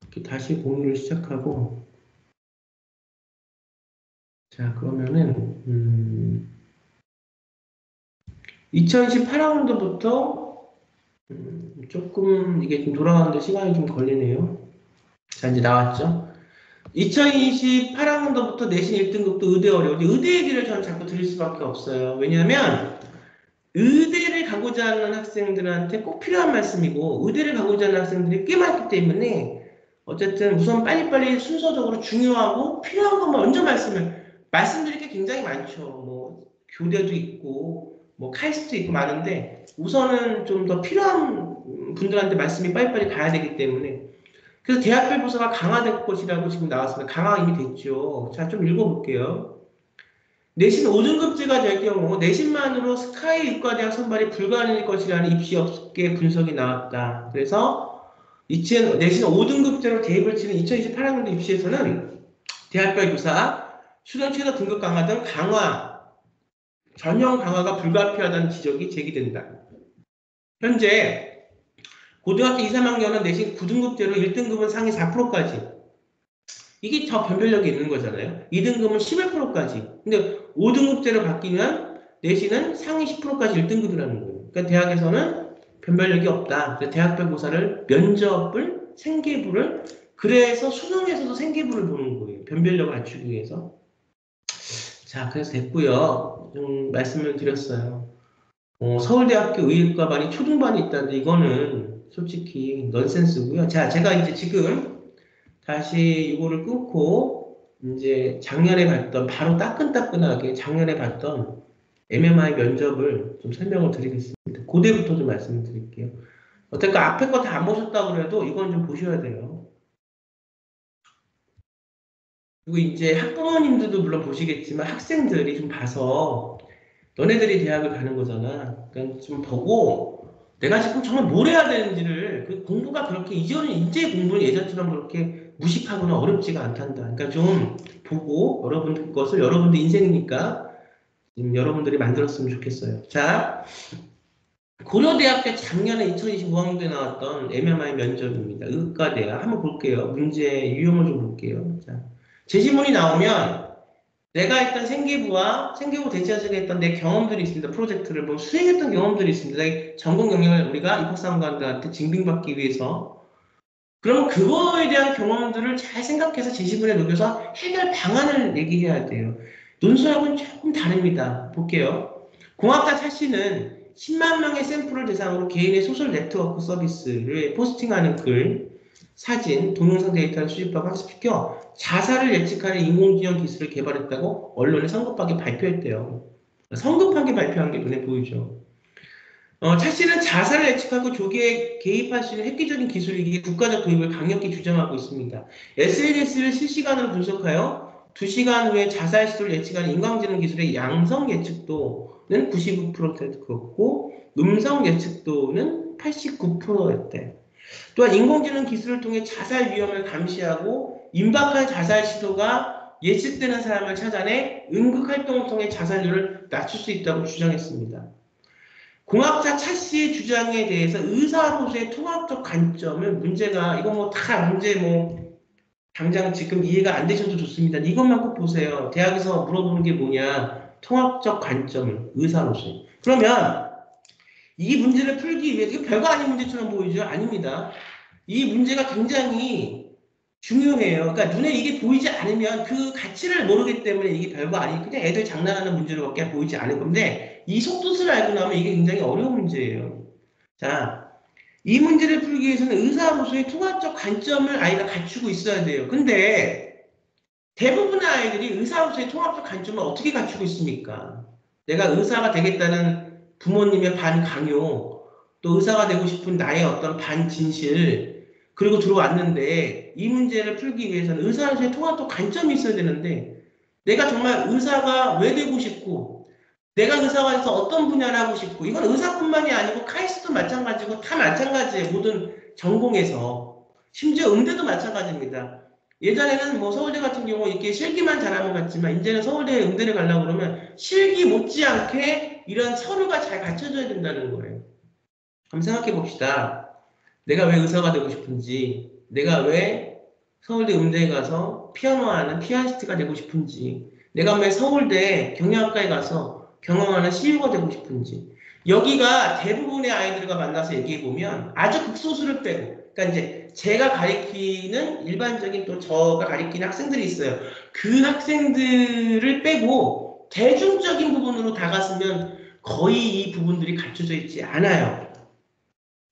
이렇게 다시 공유를 시작하고, 자, 그러면은, 2018학년도부터, 조금 이게 좀 돌아가는데 시간이 좀 걸리네요. 자, 이제 나왔죠? 2028학년도부터 내신 1등급도 의대 어려워. 의대 얘기를 저는 자꾸 드릴 수밖에 없어요. 왜냐하면 의대를 가고자 하는 학생들한테 꼭 필요한 말씀이고 의대를 가고자 하는 학생들이 꽤 많기 때문에 어쨌든 우선 빨리빨리 순서적으로 중요하고 필요한 것만 먼저 말씀드릴 게 굉장히 많죠. 뭐 교대도 있고 뭐 카이스트도 있고 많은데 우선은 좀 더 필요한 분들한테 말씀이 빨리빨리 가야 되기 때문에 그래서 대학별 부서가 강화될 것이라고 지금 나왔습니다. 강화 이미 됐죠. 자, 좀 읽어볼게요. 내신 5등급제가 될 경우 내신만으로 스카이 의과대학 선발이 불가능할 것이라는 입시업계 분석이 나왔다. 그래서 내신 5등급제로 대입을 치는 2028학년도 입시에서는 대학별 교사, 수련 최저 등급 강화 등 전형 강화가 불가피하다는 지적이 제기된다. 현재 고등학교 2, 3학년은 내신 9등급제로 1등급은 상위 4%까지. 이게 더 변별력이 있는 거잖아요. 2등급은 11%까지. 근데 5등급제로 바뀌면 내신은 상위 10%까지 1등급이라는 거예요. 그러니까 대학에서는 변별력이 없다. 대학별 고사를 면접을 생계부를 그래서 수능에서도 생계부를 보는 거예요. 변별력을 갖추기 위해서. 자, 그래서 됐고요. 좀 말씀을 드렸어요. 서울대학교 의과반이 초등반이 있다는데 이거는 솔직히 넌센스고요. 자, 제가 이제 지금 다시 이거를 끊고 이제 작년에 봤던 바로 따끈따끈하게 작년에 봤던 MMI 면접을 좀 설명을 드리겠습니다. 그대부터 좀 말씀을 드릴게요. 어쨌든 앞에 거 다 안 보셨다고 그래도 이건 좀 보셔야 돼요. 그리고 이제 학부모님들도 물론 보시겠지만 학생들이 좀 봐서 너네들이 대학을 가는 거잖아. 그러니까 좀 보고 내가 지금 정말 뭘 해야 되는지를 그 공부가 그렇게 이제 공부는 예전처럼 그렇게 무식하거나 어렵지가 않단다. 그러니까 좀 보고 여러분들 것을 여러분들 인생이니까 여러분들이 만들었으면 좋겠어요. 자, 고려대학교 작년에 2025학년도에 나왔던 MMI 면접입니다. 의과대학 한번 볼게요. 문제 유형을 좀 볼게요. 자, 제시문이 나오면 내가 했던 생계부 대체하시게 했던 내 경험들이 있습니다. 프로젝트를 뭐 수행했던 경험들이 있습니다. 전공 영역을 우리가 입학사원관들한테 증빙받기 위해서 그럼 그거에 대한 경험들을 잘 생각해서 제시문에 녹여서 해결 방안을 얘기해야 돼요. 논술하고는 조금 다릅니다. 볼게요. 공학과 차시는 10만 명의 샘플을 대상으로 개인의 소셜 네트워크 서비스를 포스팅하는 글, 사진, 동영상 데이터를 수집하고 학습시켜 자살을 예측하는 인공지능 기술을 개발했다고 언론에 성급하게 발표했대요. 성급하게 발표한 게 눈에 보이죠. 차씨는 자살을 예측하고 조기에 개입할 수 있는 획기적인 기술이기에 국가적 도입을 강력히 주장하고 있습니다. SNS를 실시간으로 분석하여 2시간 후에 자살 시도를 예측하는 인공지능 기술의 양성 예측도는 99%였고 음성 예측도는 89%였대. 또한 인공지능 기술을 통해 자살 위험을 감시하고 임박한 자살 시도가 예측되는 사람을 찾아내 응급 활동을 통해 자살률을 낮출 수 있다고 주장했습니다. 공학자 차 씨의 주장에 대해서 의사로서의 통합적 관점은 문제가 이거 뭐 다 문제 뭐 당장 지금 이해가 안 되셔도 좋습니다. 이것만 꼭 보세요. 대학에서 물어보는 게 뭐냐? 통합적 관점을 의사로서. 그러면 이 문제를 풀기 위해 이게 별거 아닌 문제처럼 보이죠? 아닙니다. 이 문제가 굉장히 중요해요. 그러니까 눈에 이게 보이지 않으면 그 가치를 모르기 때문에 이게 별거 아니 그냥 애들 장난하는 문제로밖에 보이지 않을 건데 이 속뜻을 알고 나면 이게 굉장히 어려운 문제예요. 자, 이 문제를 풀기 위해서는 의사로서의 통합적 관점을 아이가 갖추고 있어야 돼요. 근데 대부분의 아이들이 의사로서의 통합적 관점을 어떻게 갖추고 있습니까? 내가 의사가 되겠다는 부모님의 반강요, 또 의사가 되고 싶은 나의 어떤 반진실, 그리고 들어왔는데 이 문제를 풀기 위해서는 의사로서의 통합적 관점이 있어야 되는데 내가 정말 의사가 왜 되고 싶고 내가 의사가 돼서 어떤 분야를 하고 싶고 이건 의사뿐만이 아니고 카이스트도 마찬가지고 다 마찬가지예요. 모든 전공에서. 심지어 음대도 마찬가지입니다. 예전에는 뭐 서울대 같은 경우 이렇게 실기만 잘하면 갔지만 이제는 서울대 음대를 가려고 그러면 실기 못지않게 이런 서류가 잘 갖춰져야 된다는 거예요. 한번 생각해 봅시다. 내가 왜 의사가 되고 싶은지, 내가 왜 서울대 음대에 가서 피아노하는 피아니스트가 되고 싶은지, 내가 왜 서울대 경영학과에 가서 경영하는 CEO가 되고 싶은지, 여기가 대부분의 아이들과 만나서 얘기해보면 아주 극소수를 빼고, 그러니까 이제 제가 가리키는 일반적인 또 저가 가리키는 학생들이 있어요. 그 학생들을 빼고 대중적인 부분으로 다가서면 거의 이 부분들이 갖춰져 있지 않아요.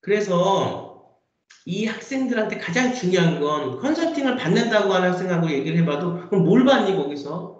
그래서 이 학생들한테 가장 중요한 건 컨설팅을 받는다고 하는 학생하고 얘기를 해봐도 그럼 뭘 받니 거기서?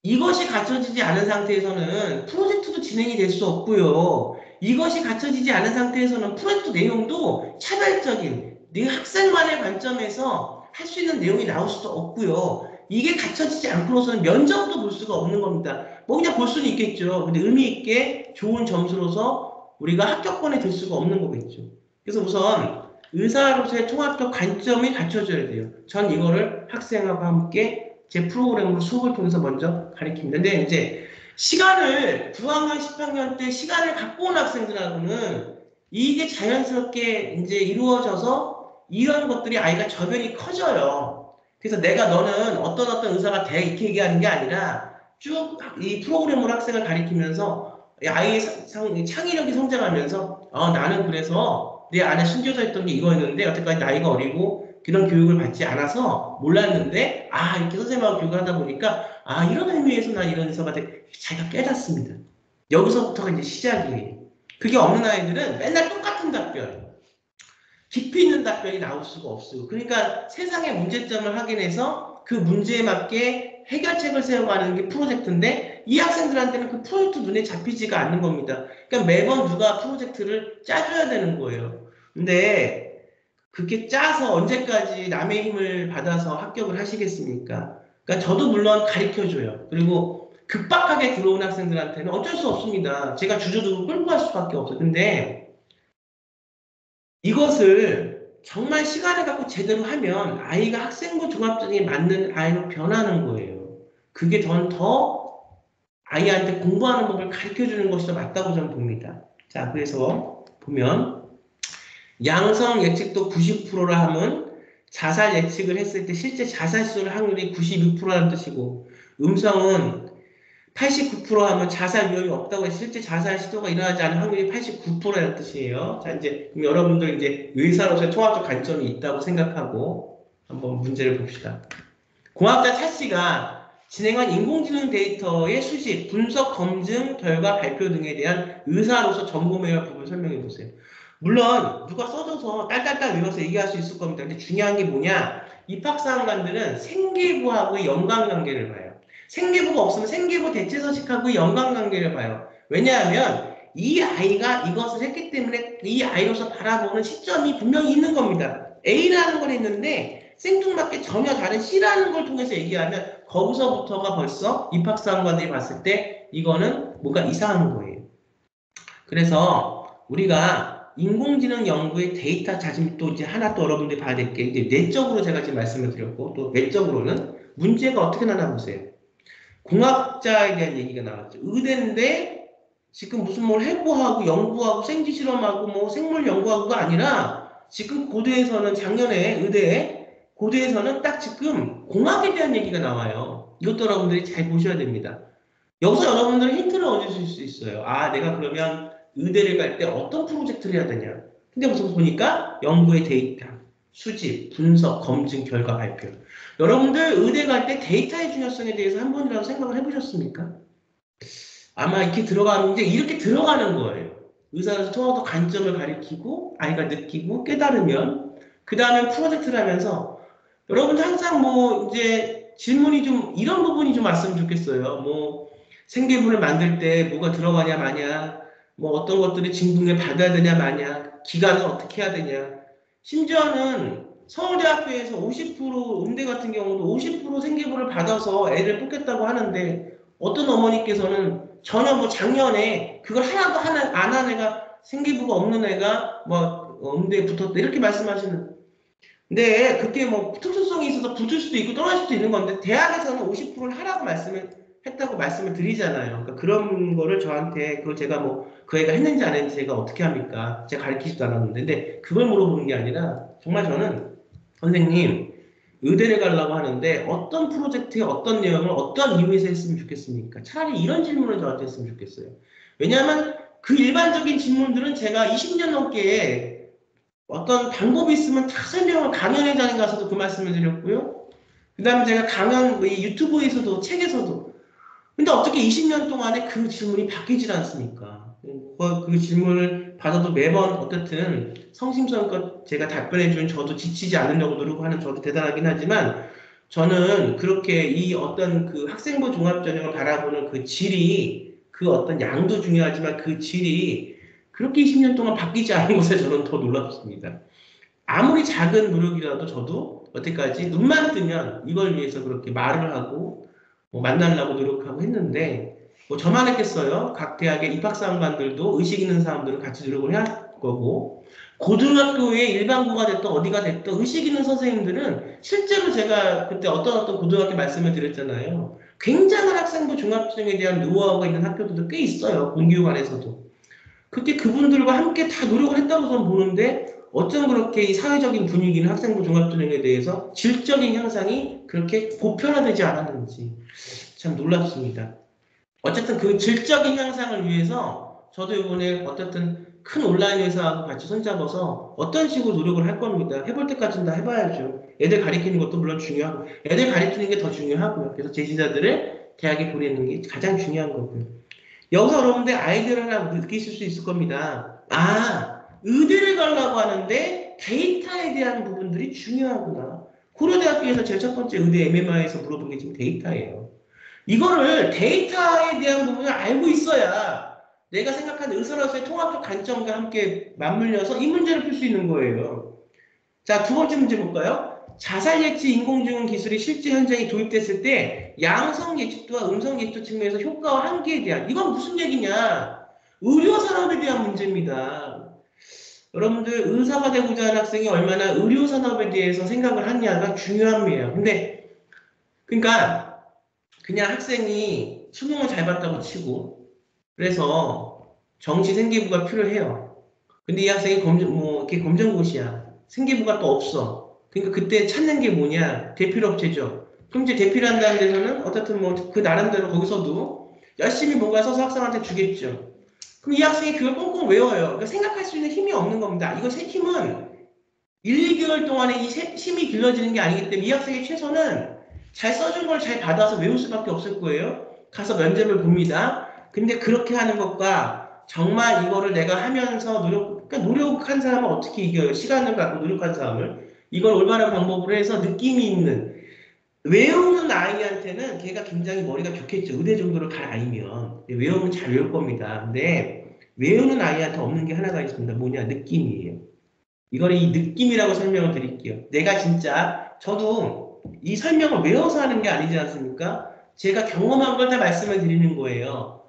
이것이 갖춰지지 않은 상태에서는 프로젝트도 진행이 될 수 없고요. 이것이 갖춰지지 않은 상태에서는 프로젝트 내용도 차별적인 네 학생만의 관점에서 할 수 있는 내용이 나올 수도 없고요. 이게 갖춰지지 않고서는 면접도 볼 수가 없는 겁니다. 뭐 그냥 볼 수는 있겠죠. 근데 의미 있게 좋은 점수로서 우리가 합격권에 들 수가 없는 거겠죠. 그래서 우선 의사로서의 통합적 관점이 갖춰져야 돼요. 전 이거를 학생하고 함께 제 프로그램으로 수업을 통해서 먼저 가르칩니다. 근데 이제 시간을 9학년, 10학년 때 시간을 갖고 온 학생들하고는 이게 자연스럽게 이제 이루어져서 이런 것들이 아이가 저변이 커져요. 그래서 내가 너는 어떤 의사가 돼 이렇게 얘기하는 게 아니라 쭉 이 프로그램으로 학생을 가르치면서 아이의 창의력이 성장하면서 나는 그래서 내 안에 숨겨져 있던 게 이거였는데 여태까지 나이가 어리고 그런 교육을 받지 않아서 몰랐는데 이렇게 선생님하고 교육을 하다 보니까 이런 의미에서 난 이런 의사가 자기가 깨닫습니다. 여기서부터가 이제 시작이에요. 그게 없는 아이들은 맨날 똑같은 답변, 깊이 있는 답변이 나올 수가 없어요. 그러니까 세상의 문제점을 확인해서 그 문제에 맞게 해결책을 세워가는 게 프로젝트인데 이 학생들한테는 그 프로젝트 눈에 잡히지가 않는 겁니다. 그러니까 매번 누가 프로젝트를 짜줘야 되는 거예요. 근데 그렇게 짜서 언제까지 남의 힘을 받아서 합격을 하시겠습니까? 그러니까 저도 물론 가르쳐줘요. 그리고 급박하게 들어온 학생들한테는 어쩔 수 없습니다. 제가 주저주저 끌고 갈 수밖에 없어요. 근데 이것을 정말 시간을 갖고 제대로 하면 아이가 학생부 종합전형에 맞는 아이로 변하는 거예요. 그게 더 아이한테 공부하는 법을 가르쳐주는 것이 더 맞다고 저는 봅니다. 자, 그래서 보면 양성 예측도 90%라 하면 자살 예측을 했을 때 실제 자살 수를 확률이 96%라는 뜻이고 음성은 89% 하면 자살 위험이 없다고 해서 실제 자살 시도가 일어나지 않은 확률이 89%라는 뜻이에요. 자, 이제 여러분들 이제 의사로서의 통합적 관점이 있다고 생각하고 한번 문제를 봅시다. 공학자 차 씨가 진행한 인공지능 데이터의 수집, 분석, 검증, 결과, 발표 등에 대한 의사로서 점검해야 할 부분을 설명해 보세요. 물론 누가 써줘서 딸딸딸 외워서 얘기할 수 있을 겁니다. 근데 중요한 게 뭐냐? 입학사항관들은 생계부하고의 연관관계를 봐요. 생계부가 없으면 생계부 대체서식하고의 연관관계를 봐요. 왜냐하면 이 아이가 이것을 했기 때문에 이 아이로서 바라보는 시점이 분명히 있는 겁니다. A라는 걸 했는데 생뚱맞게 전혀 다른 C라는 걸 통해서 얘기하면 거기서부터가 벌써 입학사항관들이 봤을 때 이거는 뭔가 이상한 거예요. 그래서 우리가 인공지능 연구의 데이터 자금 또 이제 하나 또 여러분들이 봐야 될 게 이제 내적으로 제가 지금 말씀을 드렸고 또 외적으로는 문제가 어떻게 나나 보세요. 공학자에 대한 얘기가 나왔죠. 의대인데 지금 무슨 뭘 해부하고 연구하고 생쥐 실험하고 뭐 생물 연구하고가 아니라 지금 고대에서는 작년에 의대에 고대에서는 딱 지금 공학에 대한 얘기가 나와요. 이것도 여러분들이 잘 보셔야 됩니다. 여기서 여러분들은 힌트를 얻으실 수 있어요. 아, 내가 그러면 의대를 갈 때 어떤 프로젝트를 해야 되냐. 근데 무슨 보니까 연구의 데이터, 수집, 분석, 검증, 결과 발표. 여러분들 의대 갈 때 데이터의 중요성에 대해서 한 번이라도 생각을 해보셨습니까? 아마 이렇게 들어가는 게 이렇게 들어가는 거예요. 의사로서 통화도 관점을 가리키고 아이가 느끼고 깨달으면 그 다음에 프로젝트를 하면서 여러분들 항상 뭐 이제 질문이 좀 이런 부분이 좀 왔으면 좋겠어요. 뭐 생계부를 만들 때 뭐가 들어가냐 마냐 뭐 어떤 것들이 진등을 받아야 되냐 마냐 기간은 어떻게 해야 되냐 심지어는 서울대학교에서 50% 음대 같은 경우도 50% 생계부를 받아서 애를 뽑겠다고 하는데 어떤 어머니께서는 전혀 뭐 작년에 그걸 하나도 안 한 애가 생기부가 없는 애가 뭐 음대에 붙었다 이렇게 말씀하시는. 근데 그게 뭐 특수성이 있어서 붙을 수도 있고 떨어질 수도 있는 건데 대학에서는 50%를 하라고 말씀을 했다고 말씀을 드리잖아요. 그러니까 그런 거를 저한테 그걸 제가 뭐 그 애가 했는지 안 했는지 제가 어떻게 합니까? 제가 가르치지도 않았는데 근데 그걸 물어보는 게 아니라 정말 저는 선생님 의대를 가려고 하는데 어떤 프로젝트에 어떤 내용을 어떤 이유에서 했으면 좋겠습니까? 차라리 이런 질문을 저한테 했으면 좋겠어요. 왜냐하면 그 일반적인 질문들은 제가 20년 넘게 어떤 방법이 있으면 다 설명을 강연회장에 가서도 그 말씀을 드렸고요. 그 다음에 제가 강연 유튜브에서도 책에서도 근데 어떻게 20년 동안에 그 질문이 바뀌질 않습니까? 그 질문을 받아도 매번 어떻든 성심성의껏 제가 답변해준 저도 지치지 않으려고 노력하는 저도 대단하긴 하지만 저는 그렇게 이 어떤 그 학생부 종합전형을 바라보는 그 질이 그 어떤 양도 중요하지만 그 질이 그렇게 20년 동안 바뀌지 않은 것에 저는 더 놀랍습니다. 아무리 작은 노력이라도 저도 여태까지 눈만 뜨면 이걸 위해서 그렇게 말을 하고 뭐 만나려고 노력하고 했는데 뭐 저만 했겠어요. 각 대학의 입학사항관들도 의식 있는 사람들은 같이 노력을 해야 할 거고 고등학교의 일반고가 됐든 어디가 됐든 의식 있는 선생님들은 실제로 제가 그때 어떤 고등학교 말씀을 드렸잖아요. 굉장한 학생부 종합전형에 대한 노하우가 있는 학교들도 꽤 있어요. 공교육 안에서도. 그때 그분들과 함께 다 노력을 했다고 저는 보는데 어쩜 그렇게 이 사회적인 분위기는 학생부 종합전형에 대해서 질적인 향상이 그렇게 보편화되지 않았는지 참 놀랍습니다. 어쨌든 그 질적인 향상을 위해서 저도 이번에 어쨌든 큰 온라인 회사하고 같이 손잡아서 어떤 식으로 노력을 할 겁니다. 해볼 때까지는 다 해봐야죠. 애들 가르치는 것도 물론 중요하고 애들 가르치는 게 더 중요하고요. 그래서 제자들을 대학에 보내는 게 가장 중요한 거고요. 여기서 여러분들 아이디어를 하나 느끼실 수 있을 겁니다. 아, 의대를 가려고 하는데 데이터에 대한 부분들이 중요하구나. 고려대학교에서 제일 첫 번째 의대 MMI에서 물어본 게 지금 데이터예요. 이거를 데이터에 대한 부분을 알고 있어야 내가 생각하는 의사로서의 통합적 관점과 함께 맞물려서 이 문제를 풀 수 있는 거예요. 자, 두 번째 문제 볼까요? 자살 예측 인공지능 기술이 실제 현장에 도입됐을 때 양성 예측도와 음성 예측도 측면에서 효과와 한계에 대한 이건 무슨 얘기냐? 의료 산업에 대한 문제입니다. 여러분들 의사가 되고자 하는 학생이 얼마나 의료 산업에 대해서 생각을 하느냐가 중요합니다. 근데 그러니까 그냥 학생이 수능을 잘 봤다고 치고 그래서 정시 생기부가 필요해요. 근데 이 학생이 이렇게 검정고시야. 생기부가 또 없어. 그러니까 그때 찾는 게 뭐냐? 대필업체죠. 그럼 이제 대필한다는 데서는 어쨌든 뭐 그 나름대로 거기서도 열심히 뭔가 써서 학생한테 주겠죠. 그럼 이 학생이 그걸 꽁꽁 외워요. 그러니까 생각할 수 있는 힘이 없는 겁니다. 이거 새 힘은 1, 2개월 동안에 이 힘이 길러지는 게 아니기 때문에 이 학생의 최선은 잘 써준 걸 잘 받아서 외울 수밖에 없을 거예요. 가서 면접을 봅니다. 근데 그렇게 하는 것과 정말 이거를 내가 하면서 그러니까 노력한 사람은 어떻게 이겨요? 시간을 갖고 노력한 사람을. 이걸 올바른 방법으로 해서 느낌이 있는 외우는 아이한테는 걔가 굉장히 머리가 좋겠죠. 의대 정도를 갈 아이면 외우면 잘 외울 겁니다. 근데 외우는 아이한테 없는 게 하나가 있습니다. 뭐냐? 느낌이에요. 이걸 이 느낌이라고 설명을 드릴게요. 내가 진짜 저도 이 설명을 외워서 하는 게 아니지 않습니까? 제가 경험한 걸 다 말씀을 드리는 거예요.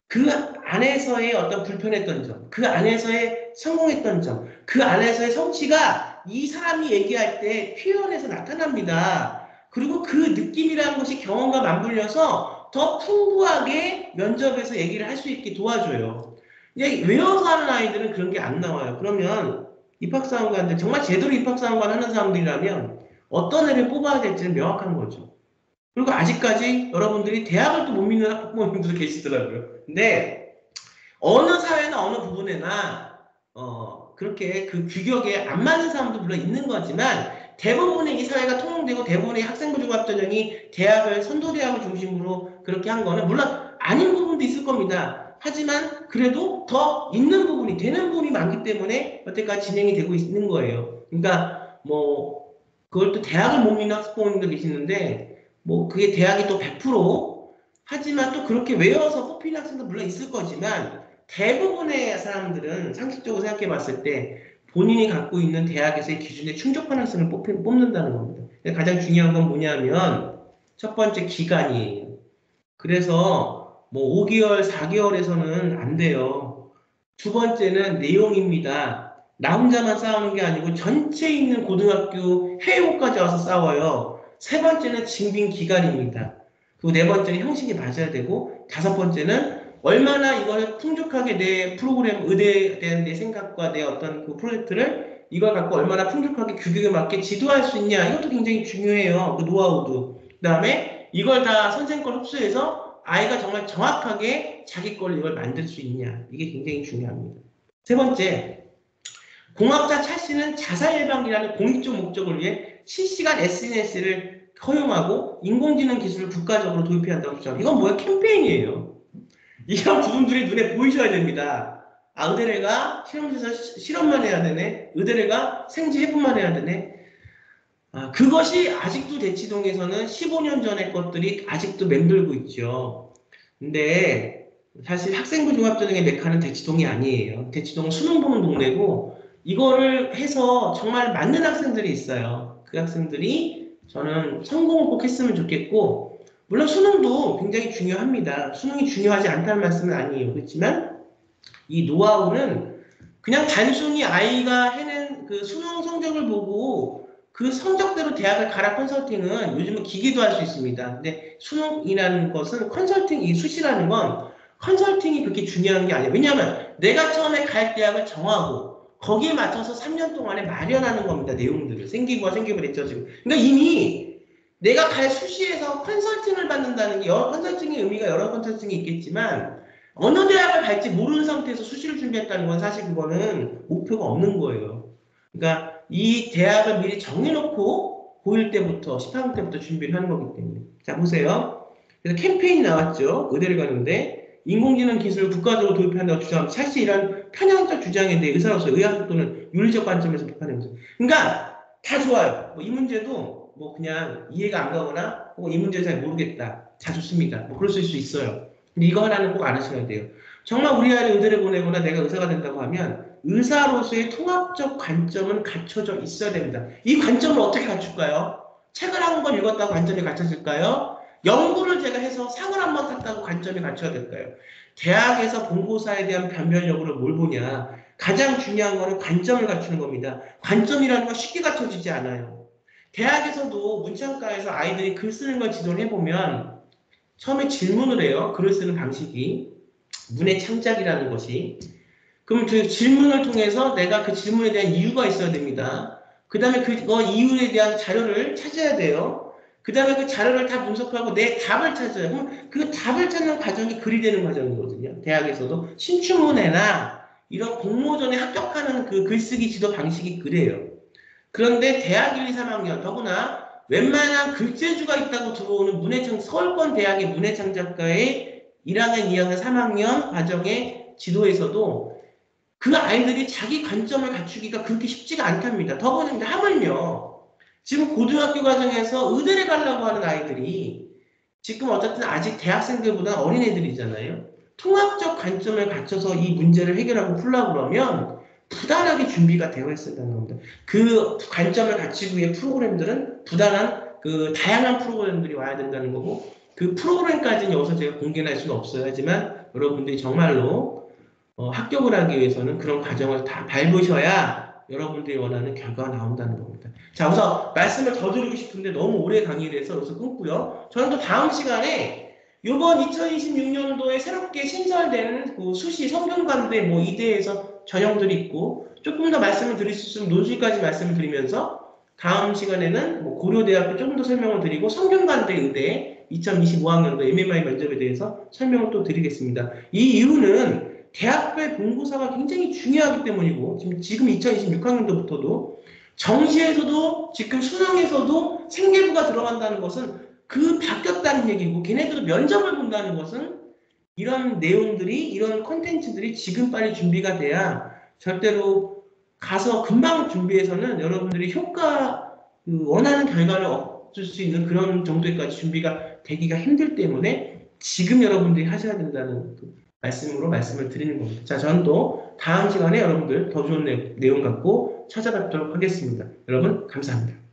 그 안에서의 어떤 불편했던 점, 그 안에서의 성공했던 점, 그 안에서의 성취가 이 사람이 얘기할 때 표현에서 나타납니다. 그리고 그 느낌이라는 것이 경험과 맞물려서 더 풍부하게 면접에서 얘기를 할 수 있게 도와줘요. 외워서 하는 아이들은 그런 게 안 나와요. 그러면 입학사원관들, 정말 제대로 입학사원관 하는 사람들이라면 어떤 애를 뽑아야 될지는 명확한 거죠. 그리고 아직까지 여러분들이 대학을 또 못 믿는 학부모님들도 계시더라고요. 근데 어느 사회나 어느 부분에나 그렇게 그 규격에 안 맞는 사람도 물론 있는 거지만 대부분의 이 사회가 통용되고 대부분의 학생부종합전형이 대학을 선도대학을 중심으로 그렇게 한 거는 물론 아닌 부분도 있을 겁니다. 하지만 그래도 더 있는 부분이 되는 부분이 많기 때문에 여태까지 진행이 되고 있는 거예요. 그러니까 뭐 그걸 또 대학을 못 믿는 학부모님도 계시는데 뭐 그게 대학이 또 100% 하지만 또 그렇게 외워서 뽑히는 학생도 물론 있을 거지만 대부분의 사람들은 상식적으로 생각해 봤을 때 본인이 갖고 있는 대학에서의 기준에 충족하는 학생을 뽑는다는 겁니다. 가장 중요한 건 뭐냐면 첫 번째 기간이에요. 그래서 뭐 5개월, 4개월에서는 안 돼요. 두 번째는 내용입니다. 나 혼자만 싸우는 게 아니고 전체에 있는 고등학교 해외고까지 와서 싸워요. 세 번째는 징빙 기간입니다. 그리고 네 번째는 형식이 맞아야 되고 다섯 번째는 얼마나 이걸 풍족하게 내 프로그램 의대에 대한 내 생각과 내 어떤 그 프로젝트를 이걸 갖고 얼마나 풍족하게 규격에 맞게 지도할 수 있냐 이것도 굉장히 중요해요. 그 노하우도. 그 다음에 이걸 다 선생님 걸 흡수해서 아이가 정말 정확하게 자기 걸 이걸 만들 수 있냐 이게 굉장히 중요합니다. 세 번째, 공학자 찰씨는 자살 예방이라는 공익적 목적을 위해 실시간 SNS를 허용하고 인공지능 기술을 국가적으로 도입해야 한다고 주장. 이건 뭐야? 캠페인이에요. 이런 부분들이 눈에 보이셔야 됩니다. 아, 의대래가 실험실에서 실험만 해야 되네. 의대래가 생지 해부만 해야 되네. 아, 그것이 아직도 대치동에서는 15년 전의 것들이 아직도 맴돌고 있죠. 근데 사실 학생부 종합전형의 메카는 대치동이 아니에요. 대치동은 수능 보는 동네고 이거를 해서 정말 맞는 학생들이 있어요. 그 학생들이 저는 성공을 꼭 했으면 좋겠고 물론 수능도 굉장히 중요합니다. 수능이 중요하지 않다는 말씀은 아니에요. 그렇지만 이 노하우는 그냥 단순히 아이가 해낸 그 수능 성적을 보고 그 성적대로 대학을 가라 컨설팅은 요즘은 기계도 할 수 있습니다. 근데 수능이라는 것은 컨설팅, 이 수시라는 건 컨설팅이 그렇게 중요한 게 아니에요. 왜냐하면 내가 처음에 갈 대학을 정하고 거기에 맞춰서 3년 동안에 마련하는 겁니다. 내용들을. 생기부와 생기부를 했죠. 그러니까 이미 내가 갈 수시에서 컨설팅을 받는다는 게 컨설팅의 의미가 여러 컨설팅이 있겠지만 어느 대학을 갈지 모르는 상태에서 수시를 준비했다는 건 사실 그거는 목표가 없는 거예요. 그러니까 이 대학을 미리 정해놓고 고1 때부터 10학년 때부터 준비를 하는 거기 때문에 자 보세요. 그래서 캠페인이 나왔죠. 의대를 가는데 인공지능 기술을 국가적으로 도입한다고 주장하면 사실 이런 편향적 주장에 대해 의사로서 의학적 또는 윤리적 관점에서 비판하는 거죠. 그러니까 다 좋아요. 뭐 이 문제도 뭐 그냥 이해가 안 가거나 혹은 이 문제를 잘 모르겠다. 다 좋습니다. 뭐 그럴 수 있어요. 근데 이거 하나는 꼭 알으셔야 돼요. 정말 우리 아이를 의대를 보내거나 내가 의사가 된다고 하면 의사로서의 통합적 관점은 갖춰져 있어야 됩니다. 이 관점을 어떻게 갖출까요? 책을 한 권 읽었다고 관점이 갖춰질까요? 연구를 제가 해서 상을 한 번 탔다고 관점이 갖춰야 될까요? 대학에서 본고사에 대한 변별력으로 뭘 보냐? 가장 중요한 거는 관점을 갖추는 겁니다. 관점이라는 건 쉽게 갖춰지지 않아요. 대학에서도 문창과에서 아이들이 글 쓰는 걸 지도를 해보면 처음에 질문을 해요. 글을 쓰는 방식이. 문의 창작이라는 것이. 그럼 그 질문을 통해서 내가 그 질문에 대한 이유가 있어야 됩니다. 그 다음에 그 이유에 대한 자료를 찾아야 돼요. 그 다음에 그 자료를 다 분석하고 내 답을 찾아요. 그럼 그 답을 찾는 과정이 글이 되는 과정이거든요. 대학에서도 신춘문예나 이런 공모전에 합격하는 그 글쓰기 지도 방식이 그래요. 그런데 대학 1, 2, 3학년 더구나 웬만한 글재주가 있다고 들어오는 서울권 대학의 문해창작과의 1학년, 2학년, 3학년 과정의 지도에서도 그 아이들이 자기 관점을 갖추기가 그렇게 쉽지가 않답니다. 더구나 하물며 지금 고등학교 과정에서 의대를 가려고 하는 아이들이 지금 어쨌든 아직 대학생들보다 어린애들이잖아요. 통합적 관점을 갖춰서 이 문제를 해결하고 풀려고 그러면 부단하게 준비가 되어 있어야 한다는 겁니다. 그 관점을 갖추기 위해 프로그램들은 부단한 다양한 프로그램들이 와야 된다는 거고 그 프로그램까지는 여기서 제가 공개할 수는 없어요. 하지만 여러분들이 정말로 합격을 하기 위해서는 그런 과정을 다 밟으셔야 여러분들이 원하는 결과가 나온다는 겁니다. 자, 우선 말씀을 더 드리고 싶은데 너무 오래 강의를 해서 여기서 끊고요. 저는 또 다음 시간에 이번 2026년도에 새롭게 신설되는 그 수시 성균관대 뭐 이대에서 전형들이 있고 조금 더 말씀을 드릴 수 있으면 논술까지 말씀을 드리면서 다음 시간에는 뭐 고려대학교 조금 더 설명을 드리고 성균관대 의대 2025학년도 MMI 면접에 대해서 설명을 또 드리겠습니다. 이 이유는 대학교의 본고사가 굉장히 중요하기 때문이고 지금 2026학년도부터도 정시에서도 지금 수능에서도 생계부가 들어간다는 것은 그 바뀌었다는 얘기고 걔네들도 면접을 본다는 것은 이런 내용들이 이런 콘텐츠들이 지금 빨리 준비가 돼야 절대로 가서 금방 준비해서는 여러분들이 원하는 결과를 얻을 수 있는 그런 정도까지 준비가 되기가 힘들 때문에 지금 여러분들이 하셔야 된다는 말씀으로 말씀을 드리는 겁니다. 자, 저는 또 다음 시간에 여러분들 더 좋은 내용 갖고 찾아뵙도록 하겠습니다. 여러분 감사합니다.